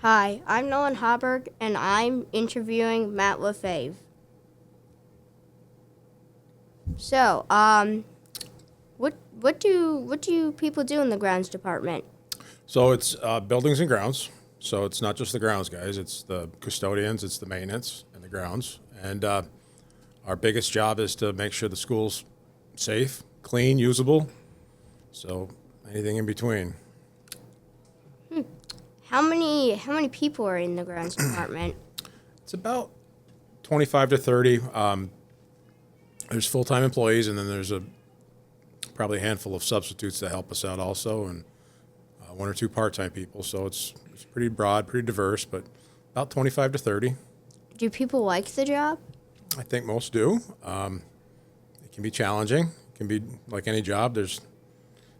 Hi, I'm Nolan Haudberg, and I'm interviewing Matt Lefevre. So, what do people do in the grounds department? So it's buildings and grounds. So it's not just the grounds guys, it's the custodians, it's the maintenance and the grounds. And our biggest job is to make sure the school's safe, clean, usable. So anything in between. How many people are in the grounds department? It's about 25 to 30. There's full-time employees, and then there's probably a handful of substitutes that help us out also, and one or two part-time people. So it's pretty broad, pretty diverse, but about 25 to 30. Do people like the job? I think most do. It can be challenging. It can be like any job. There's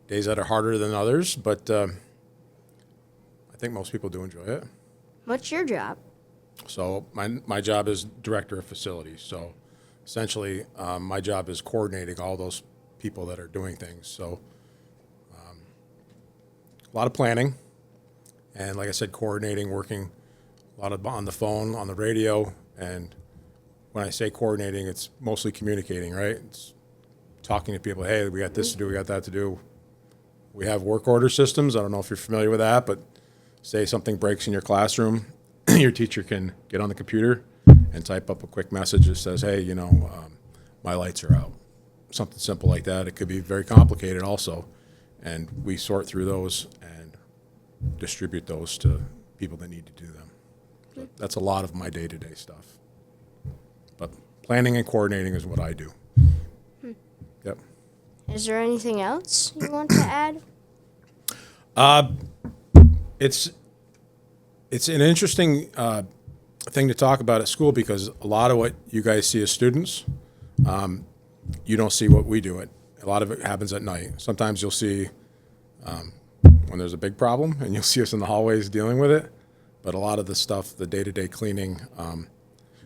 days that are harder than others, but I think most people do enjoy it. What's your job? So my job is director of facilities. So essentially, my job is coordinating all those people that are doing things. So a lot of planning, and like I said, coordinating, working a lot of on the phone, on the radio, and when I say coordinating, it's mostly communicating, right? It's talking to people. Hey, we got this to do. We got that to do. We have work order systems. I don't know if you're familiar with that, but say something breaks in your classroom, your teacher can get on the computer and type up a quick message that says, hey, my lights are out. Something simple like that. It could be very complicated also. And we sort through those and distribute those to people that need to do them. So that's a lot of my day-to-day stuff. But planning and coordinating is what I do. Yep. Is there anything else you want to add? It's an interesting thing to talk about at school because a lot of what you guys see as students, you don't see what we do. A lot of it happens at night. Sometimes you'll see when there's a big problem, and you'll see us in the hallways dealing with it. But a lot of the stuff, the day-to-day cleaning,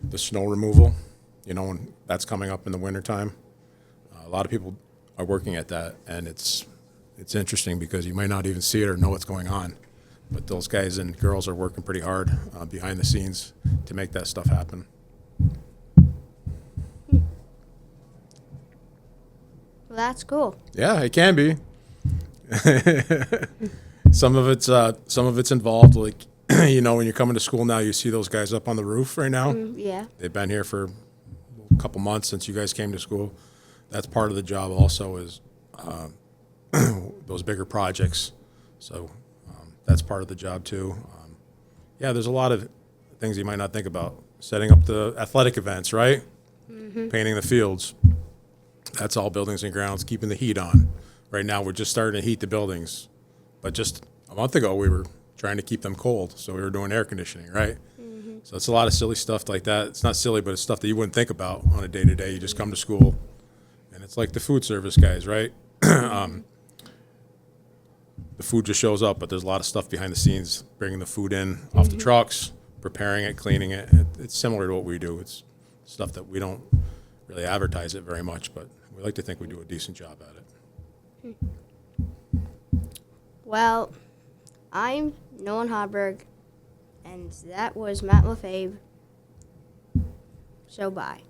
the snow removal, when that's coming up in the wintertime, a lot of people are working at that, and it's interesting because you might not even see it or know what's going on. But those guys and girls are working pretty hard behind the scenes to make that stuff happen. Well, that's cool. Yeah, it can be. Some of it's involved. Like, when you're coming to school now, you see those guys up on the roof right now. Yeah. They've been here for a couple months since you guys came to school. That's part of the job also is those bigger projects. So that's part of the job too. There's a lot of things you might not think about. Setting up the athletic events, right? Painting the fields. That's all buildings and grounds, keeping the heat on. Right now we're just starting to heat the buildings. But just a month ago we were trying to keep them cold, so we were doing air conditioning, right? So it's a lot of silly stuff like that. It's not silly, but it's stuff that you wouldn't think about on a day-to-day. You just come to school, and it's like the food service guys, right? The food just shows up, but there's a lot of stuff behind the scenes, bringing the food in off the trucks, preparing it, cleaning it. It's similar to what we do. It's stuff that we don't really advertise it very much, but we like to think we do a decent job at it. Well, I'm Nolan Haudberg, and that was Matt Lefevre. So bye.